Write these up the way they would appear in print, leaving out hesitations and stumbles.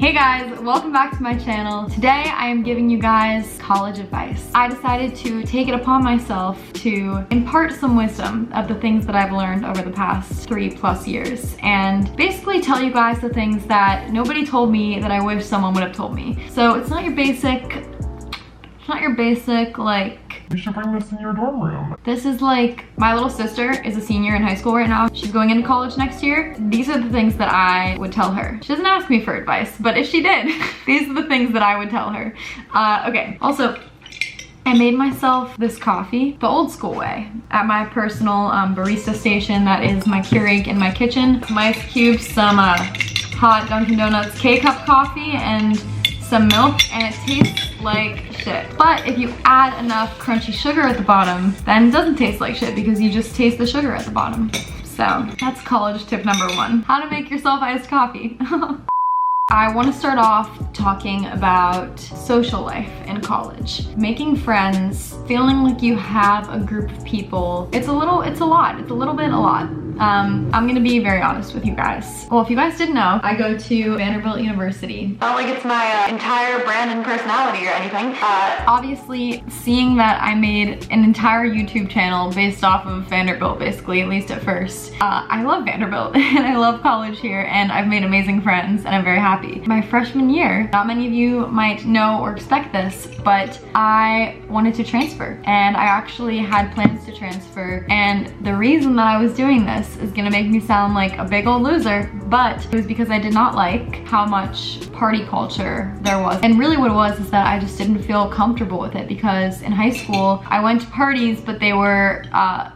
Hey guys, welcome back to my channel. Today I am giving you guys college advice. I decided to take it upon myself to impart some wisdom of the things that I've learned over the past 3+ years and basically tell you guys the things that nobody told me that I wish someone would have told me. So it's not your basic like, you should bring this in your dorm room. This is like, my little sister is a senior in high school right now. She's going into college next year. These are the things that I would tell her. She doesn't ask me for advice, but if she did, these are the things that I would tell her. Okay, also, I made myself this coffee the old school way at my personal barista station that is my Keurig in my kitchen. Some ice cubes, some hot Dunkin' Donuts K-cup coffee, and some milk, and it tastes like shit. But if you add enough crunchy sugar at the bottom, then it doesn't taste like shit because you just taste the sugar at the bottom. So that's college tip number 1. How to make yourself iced coffee. I want to start off talking about social life in college. Making friends, feeling like you have a group of people. It's a lot. It's a little bit a lot. I'm gonna be very honest with you guys. Well, if you guys didn't know, I go to Vanderbilt University. Not like it's my entire brand and personality or anything. Obviously, seeing that I made an entire YouTube channel based off of Vanderbilt, basically, at least at first. I love Vanderbilt and I love college here, and I've made amazing friends and I'm very happy. My freshman year, not many of you might know or expect this, but I wanted to transfer, and I actually had plans to transfer, and the reason that I was doing this is gonna make me sound like a big old loser, but it was because I did not like how much party culture there was. And really what it was is that I just didn't feel comfortable with it, because in high school I went to parties, but they were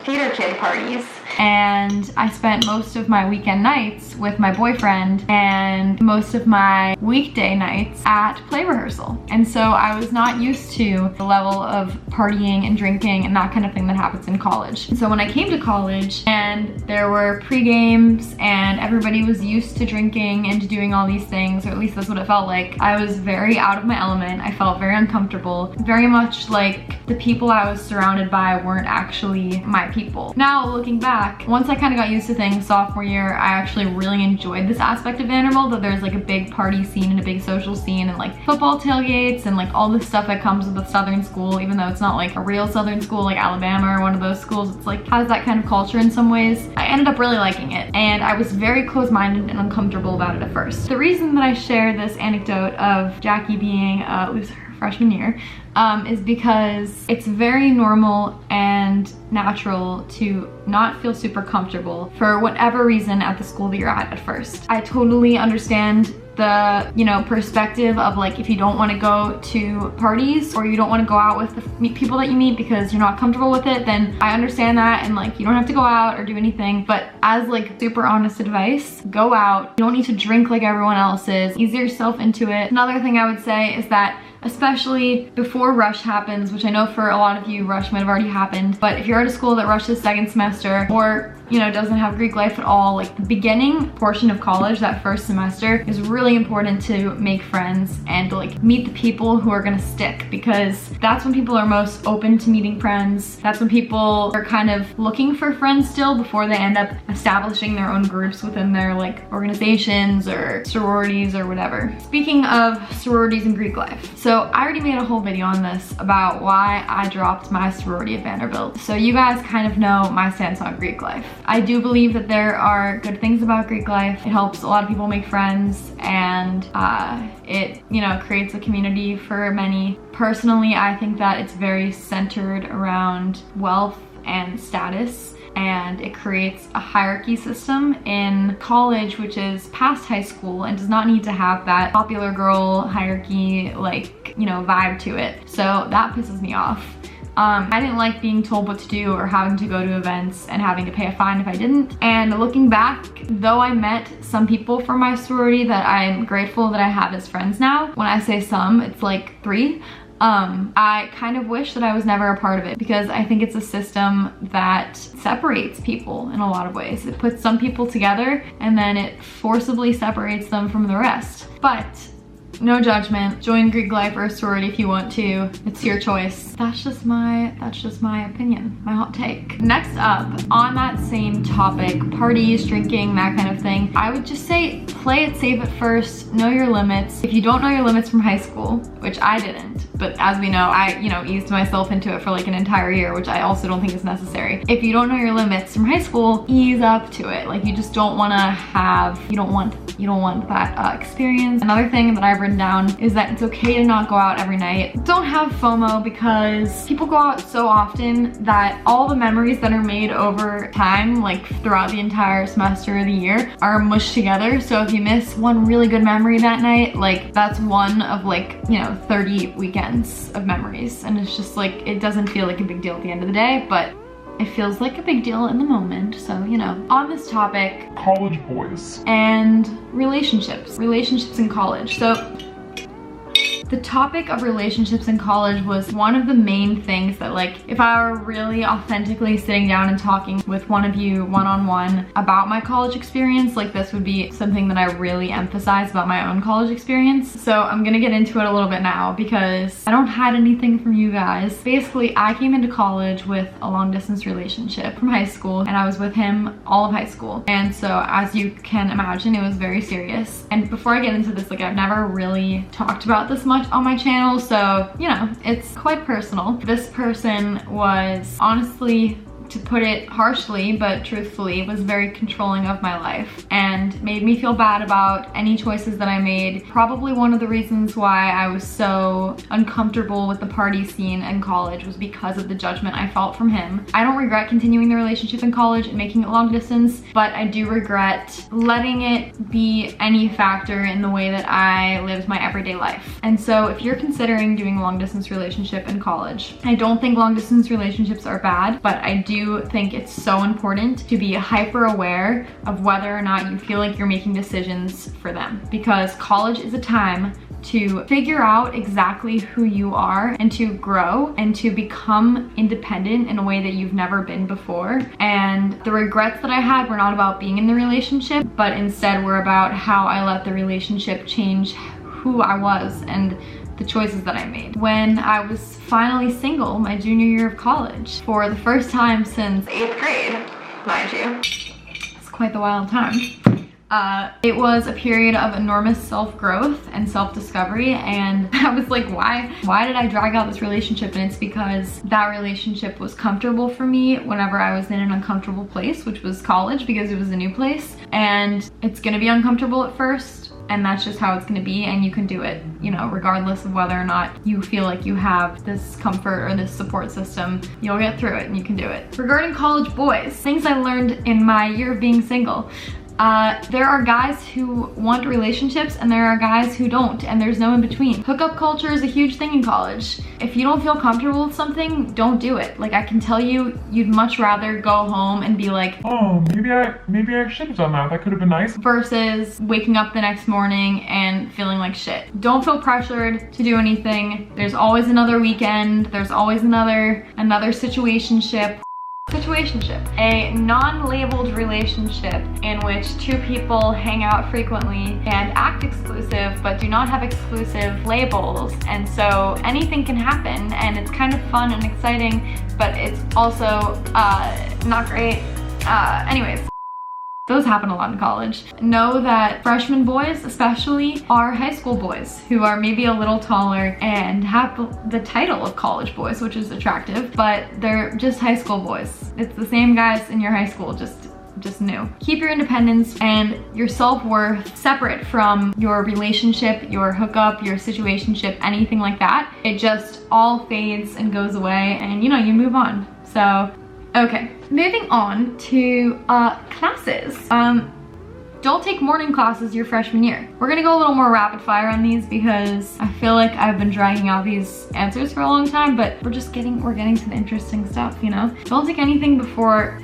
theater kid parties, and I spent most of my weekend nights with my boyfriend and most of my weekday nights at play rehearsal. And so I was not used to the level of partying and drinking and that kind of thing that happens in college. And so when I came to college and there were pre-games and everybody was used to drinking and to doing all these things, or at least that's what it felt like, I was very out of my element. I felt very uncomfortable, very much like the people I was surrounded by weren't actually my people. Now looking back, once I kind of got used to things sophomore year, I actually really enjoyed this aspect of Vanderbilt, that there's like a big party scene and a big social scene and like football tailgates and like all this stuff that comes with a Southern school, even though it's not like a real Southern school like Alabama or one of those schools. It's like has that kind of culture in some ways. I ended up really liking it, and I was very close-minded and uncomfortable about it at first. The reason that I share this anecdote of Jackie being a loser freshman year is because it's very normal and natural to not feel super comfortable for whatever reason at the school that you're at first. I totally understand the, you know, perspective of like, if you don't want to go to parties or you don't want to go out with the people that you meet because you're not comfortable with it, then I understand that, and like you don't have to go out or do anything. But as like super honest advice, go out. You don't need to drink like everyone else is. Ease yourself into it. Another thing I would say is that especially before rush happens, which I know for a lot of you rush might have already happened, but if you're at a school that rushes second semester or, you know, doesn't have Greek life at all, like the beginning portion of college, that first semester, is really important to make friends and to like meet the people who are gonna stick, because that's when people are most open to meeting friends. That's when people are kind of looking for friends still before they end up establishing their own groups within their like organizations or sororities or whatever. Speaking of sororities and Greek life, so I already made a whole video on this about why I dropped my sorority at Vanderbilt. So you guys kind of know my stance on Greek life. I do believe that there are good things about Greek life. It helps a lot of people make friends, and it, you know, creates a community for many. Personally, I think that it's very centered around wealth and status, and it creates a hierarchy system in college, which is past high school and does not need to have that popular girl hierarchy, like, you know, vibe to it. So that pisses me off. I didn't like being told what to do or having to go to events and having to pay a fine if I didn't. And looking back, though I met some people from my sorority that I'm grateful that I have as friends now, when I say some, it's like 3. I kind of wish that I was never a part of it, because I think it's a system that separates people in a lot of ways. It puts some people together and then it forcibly separates them from the rest. But No judgment. Join Greek life or a sorority if you want to. It's your choice. That's just my opinion, my hot take. Next up, on that same topic, parties, drinking, that kind of thing, I would just say play it safe at first, know your limits. If you don't know your limits from high school, which I didn't, but as we know, I, eased myself into it for like an entire year, which I also don't think is necessary. If you don't know your limits from high school, ease up to it. Like, you just don't want to have, you don't want that experience. Another thing that I've written down is that it's okay to not go out every night. Don't have FOMO, because people go out so often that all the memories that are made over time, like throughout the entire semester or the year, are mushed together. So if you miss one really good memory that night, like that's one of like, 30 weekends of memories. And it's just like, it doesn't feel like a big deal at the end of the day, but it feels like a big deal in the moment. So, on this topic, College boys. and relationships in college. So the topic of relationships in college was one of the main things that, like, if I were really authentically sitting down and talking with one of you one-on-one about my college experience, like, this would be something that I really emphasize about my own college experience. So I'm gonna get into it a little bit now because I don't hide anything from you guys. Basically, I came into college with a long-distance relationship from high school, and I was with him all of high school. And so, as you can imagine, it was very serious. And before I get into this, like, I've never really talked about this much on my channel, so it's quite personal. This person was, honestly, to put it harshly but truthfully, was very controlling of my life and made me feel bad about any choices that I made. Probably one of the reasons why I was so uncomfortable with the party scene in college was because of the judgment I felt from him. I don't regret continuing the relationship in college and making it long distance, but I do regret letting it be any factor in the way that I lived my everyday life. And so if you're considering doing a long distance relationship in college, I don't think long distance relationships are bad, but I do think it's so important to be hyper aware of whether or not you feel like you're making decisions for them, because college is a time to figure out exactly who you are and to grow and to become independent in a way that you've never been before. And the regrets that I had were not about being in the relationship, but instead were about how I let the relationship change who I was and the choices that I made. When I was finally single my junior year of college, for the first time since 8th grade, mind you, it's quite the wild time. It was a period of enormous self-growth and self-discovery, and I was like, why did I drag out this relationship? And it's because that relationship was comfortable for me whenever I was in an uncomfortable place, which was college, because it was a new place. And it's gonna be uncomfortable at first, and that's just how it's gonna be, and you can do it, regardless of whether or not you feel like you have this comfort or this support system. You'll get through it and you can do it. Regarding college boys, things I learned in my year of being single. There are guys who want relationships and there are guys who don't, and there's no in between. Hookup culture is a huge thing in college. If you don't feel comfortable with something, don't do it. Like, I can tell you, you'd much rather go home and be like, oh, maybe I should have done that. That could have been nice. Versus waking up the next morning and feeling like shit. Don't feel pressured to do anything. There's always another weekend. There's always another situationship. A non-labeled relationship in which two people hang out frequently and act exclusive but do not have exclusive labels, and so anything can happen, and it's kind of fun and exciting, but it's also not great. Anyways, those happen a lot in college. Know that freshman boys especially are high school boys who are maybe a little taller and have the title of college boys, which is attractive, but they're just high school boys. It's the same guys in your high school, just new. Keep your independence and your self-worth separate from your relationship, your hookup, your situationship, anything like that. It just all fades and goes away, and you move on. So, okay, moving on to classes. Don't take morning classes your freshman year. We're gonna go a little more rapid fire on these because I feel like I've been dragging out these answers for a long time, but we're getting to the interesting stuff, Don't take anything before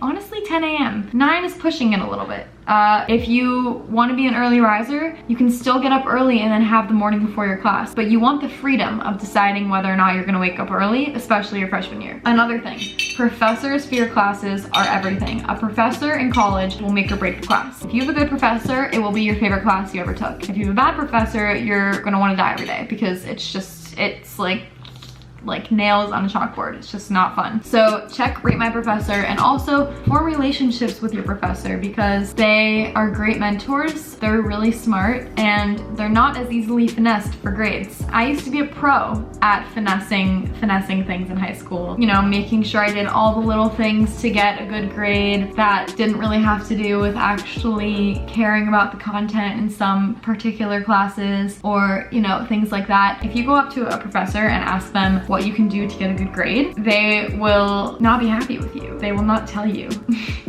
honestly 10 a.m. 9 is pushing it a little bit. If you want to be an early riser, you can still get up early and then have the morning before your class, but you want the freedom of deciding whether or not you're going to wake up early, especially your freshman year. Another thing, professors for your classes are everything. A professor in college will make or break the class. If you have a good professor, it will be your favorite class you ever took. If you have a bad professor, you're going to want to die every day because it's like nails on a chalkboard. It's just not fun. So check Rate My Professor, and also form relationships with your professor because they are great mentors. They're really smart and they're not as easily finessed for grades. I used to be a pro at finessing things in high school. You know, making sure I did all the little things to get a good grade that didn't really have to do with actually caring about the content in some particular classes, or, you know, things like that. If you go up to a professor and ask them what you can do to get a good grade, they will not be happy with you. They will not tell you.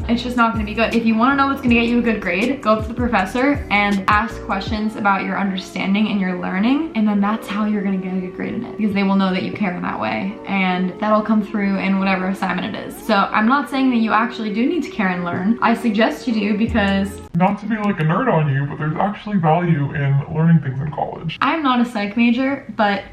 It's just not gonna be good. If you wanna know what's gonna get you a good grade, go up to the professor and ask questions about your understanding and your learning, and then that's how you're gonna get a good grade in it, because they will know that you care in that way, and that'll come through in whatever assignment it is. So I'm not saying that you actually do need to care and learn. I suggest you do, because not to be like a nerd on you, but there's actually value in learning things in college. I'm not a psych major, but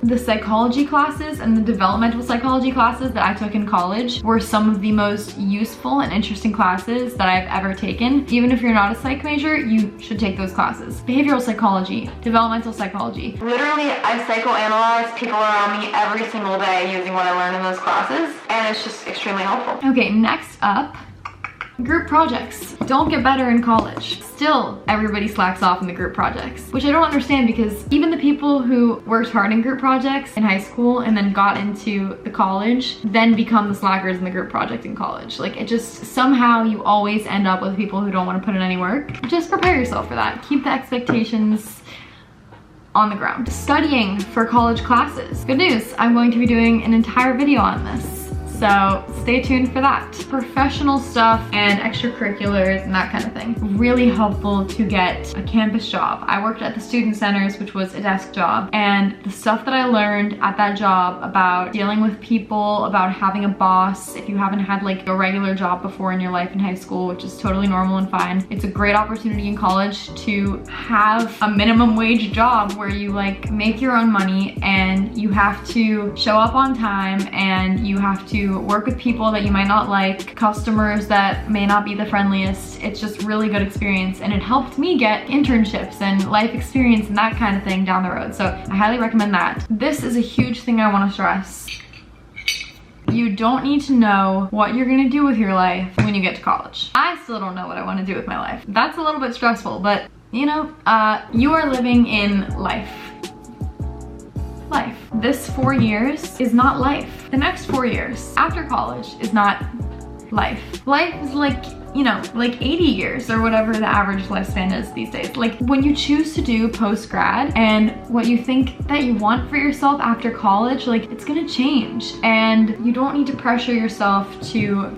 the psychology classes and the developmental psychology classes that I took in college were some of the most useful and interesting classes that I've ever taken. Even if you're not a psych major, you should take those classes. Behavioral psychology, developmental psychology. Literally, I psychoanalyze people around me every single day using what I learned in those classes, and it's just extremely helpful. Okay, next up, group projects. Don't get better in college. Still, everybody slacks off in the group projects, which I don't understand, because even the people who worked hard in group projects in high school and then got into the college then become the slackers in the group project in college. Like, it just, somehow you always end up with people who don't want to put in any work. Just prepare yourself for that. Keep the expectations on the ground. Studying for college classes. Good news, I'm going to be doing an entire video on this, so stay tuned for that. Professional stuff and extracurriculars and that kind of thing. Really helpful to get a campus job. I worked at the student centers, which was a desk job, and the stuff that I learned at that job about dealing with people, about having a boss, if you haven't had like a regular job before in your life in high school, which is totally normal and fine. It's a great opportunity in college to have a minimum wage job where you like make your own money, and you have to show up on time, and you have to work with people that you might not like, customers that may not be the friendliest. It's just really good experience, and it helped me get internships and life experience and that kind of thing down the road. So I highly recommend that. This is a huge thing I want to stress. You don't need to know what you're gonna do with your life when you get to college. I still don't know what I want to do with my life. That's a little bit stressful, but you know, you are living in life. This 4 years is not life. The next 4 years after college is not life. Life is like, you know, like 80 years or whatever the average lifespan is these days. Like, when you choose to do post-grad and what you think that you want for yourself after college, like, it's gonna change, and you don't need to pressure yourself to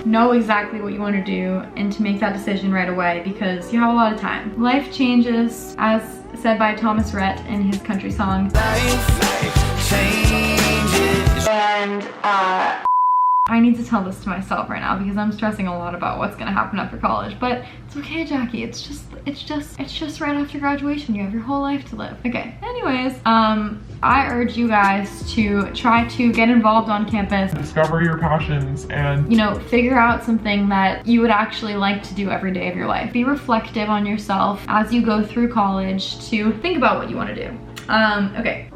know exactly what you want to do and to make that decision right away, because you have a lot of time. Life changes, as said by Thomas Rhett in his country song. Life changes. And I need to tell this to myself right now because I'm stressing a lot about what's gonna happen after college, but it's okay, Jackie. It's just right after graduation. You have your whole life to live. Okay, anyways, I urge you guys to try to get involved on campus. Discover your passions and, you know, figure out something that you would actually like to do every day of your life. Be reflective on yourself as you go through college to think about what you want to do. Okay.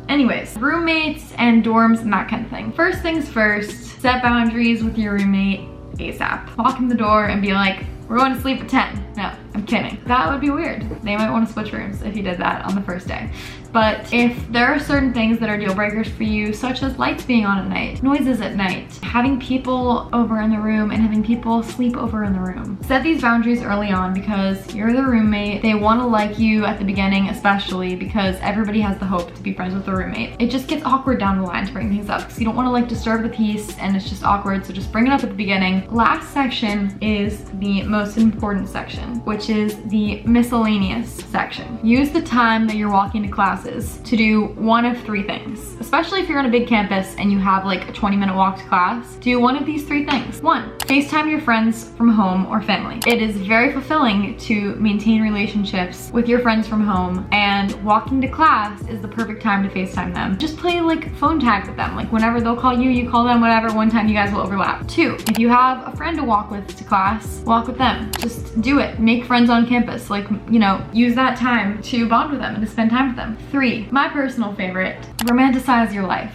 Anyways, roommates and dorms and that kind of thing. First things first, set boundaries with your roommate ASAP. Walk in the door and be like, we're going to sleep at 10. No, I'm kidding. That would be weird. They might want to switch rooms if you did that on the first day. But if there are certain things that are deal breakers for you, such as lights being on at night, noises at night, having people over in the room and having people sleep over in the room, set these boundaries early on, because you're the roommate. They want to like you at the beginning, especially because everybody has the hope to be friends with a roommate. It just gets awkward down the line to bring things up because you don't want to like disturb the peace, and it's just awkward, so just bring it up at the beginning. Last section is the most important section. section, which is the miscellaneous section. Use the time that you're walking to classes to do one of three things. Especially if you're on a big campus and you have like a 20-minute walk to class, do one of these three things. 1, FaceTime your friends from home or family. It is very fulfilling to maintain relationships with your friends from home, and walking to class is the perfect time to FaceTime them. Just play like phone tag with them. Like whenever they'll call you, you call them, whatever, one time you guys will overlap. 2, if you have a friend to walk with to class, walk with them. Just do it. Make friends on campus. Like, you know, use that time to bond with them and to spend time with them. 3, my personal favorite, romanticize your life.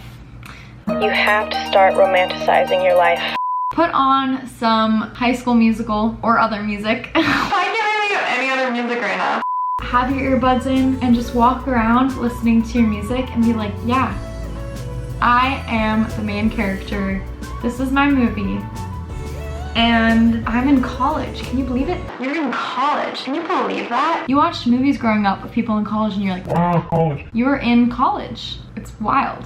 You have to start romanticizing your life. Put on some High School Musical or other music. I can't think of any other music right now. Have your earbuds in and just walk around listening to your music and be like, yeah, I am the main character. This is my movie. And I'm in college. Can you believe it? You're in college. Can you believe that? You watched movies growing up with people in college and you're like, Wow, college. you're in college. It's wild.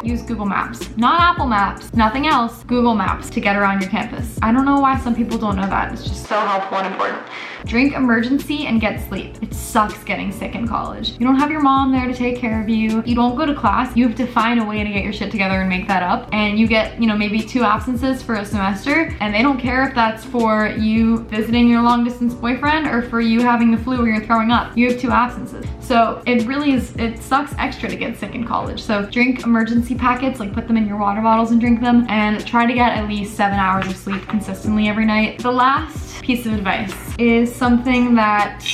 Use Google Maps, not Apple Maps, nothing else, Google Maps to get around your campus. I don't know why some people don't know that. It's just so helpful and important. Drink emergency and get sleep. It sucks getting sick in college. You don't have your mom there to take care of you. You don't go to class. You have to find a way to get your shit together and make that up. And you get, you know, maybe 2 absences for a semester, and they don't care if that's for you visiting your long distance boyfriend or for you having the flu or you're throwing up. You have 2 absences. So it really is, it sucks extra to get sick in college. So drink emergency packets, like put them in your water bottles and drink them, and try to get at least 7 hours of sleep consistently every night. The last piece of advice is something that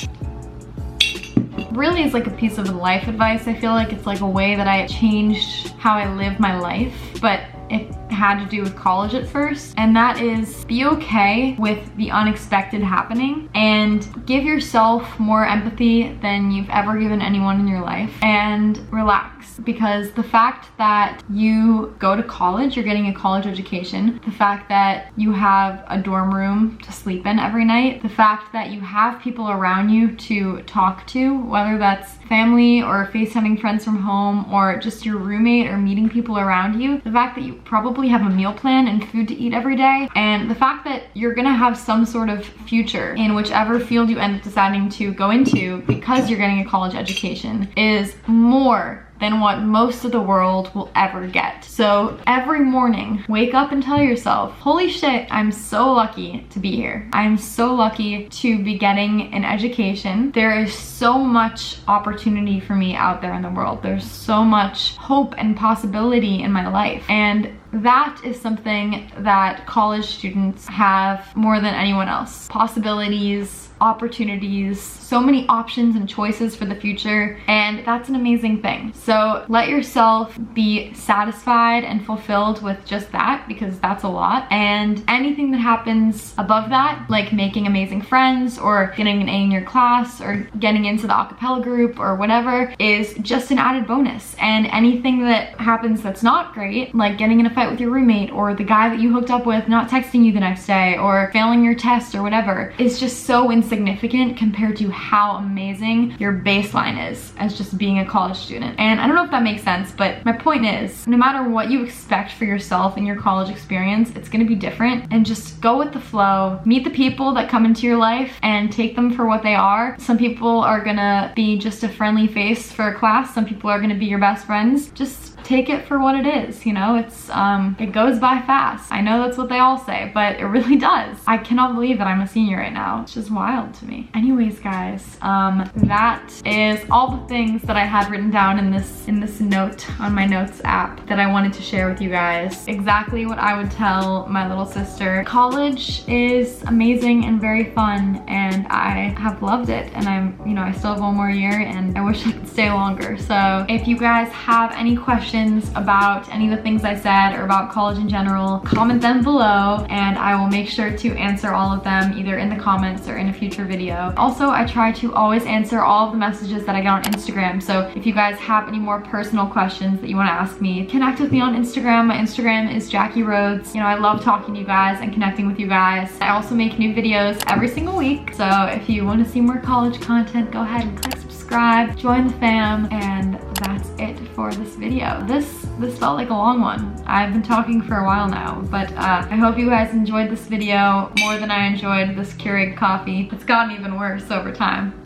really is like a piece of life advice. I feel like it's like a way that I changed how I live my life, but it had to do with college at first, and that is be okay with the unexpected happening and give yourself more empathy than you've ever given anyone in your life, and relax, because the fact that you go to college, you're getting a college education, the fact that you have a dorm room to sleep in every night, the fact that you have people around you to talk to, whether that's family or FaceTiming friends from home or just your roommate or meeting people around you, the fact that you probably have a meal plan and food to eat every day, and the fact that you're gonna have some sort of future in whichever field you end up deciding to go into because you're getting a college education is more than what most of the world will ever get. So every morning, wake up and tell yourself, holy shit, I'm so lucky to be here. I'm so lucky to be getting an education. There is so much opportunity for me out there in the world. There's so much hope and possibility in my life. And that is something that college students have more than anyone else. Possibilities, opportunities, so many options and choices for the future, and that's an amazing thing. So let yourself be satisfied and fulfilled with just that, because that's a lot, and anything that happens above that, like making amazing friends or getting an A in your class or getting into the a cappella group or whatever, is just an added bonus. And anything that happens that's not great, like getting in a fight with your roommate or the guy that you hooked up with not texting you the next day or failing your test or whatever, is just so insignificant compared to how amazing your baseline is as just being a college student. And I don't know if that makes sense, but my point is, no matter what you expect for yourself in your college experience, it's gonna be different, and just go with the flow. Meet the people that come into your life and take them for what they are. Some people are gonna be just a friendly face for a class. Some people are gonna be your best friends. Just take it for what it is, you know? It goes by fast. I know that's what they all say, but it really does. I cannot believe that I'm a senior right now. It's just wild to me. Anyways, guys, that is all the things that I had written down in this note on my notes app that I wanted to share with you guys. Exactly what I would tell my little sister. College is amazing and very fun, and I have loved it, and I still have 1 more year, and I wish I could stay longer. So if you guys have any questions about any of the things I said or about college in general, comment them below, and I will make sure to answer all of them either in the comments or in a future video. Also, I try to always answer all of the messages that I get on Instagram, so if you guys have any more personal questions that you want to ask me, connect with me on Instagram. My Instagram is Jackie Rhodes. You know, I love talking to you guys and connecting with you guys. I also make new videos every single week, so if you want to see more college content, go ahead and click subscribe, join the fam, and that's it for this video. This this felt like a long one. I've been talking for a while now, but I hope you guys enjoyed this video more than I enjoyed this Keurig coffee. It's gotten even worse over time.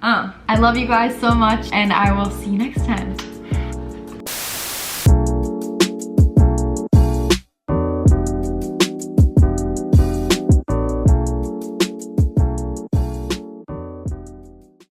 I love you guys so much, and I will see you next time.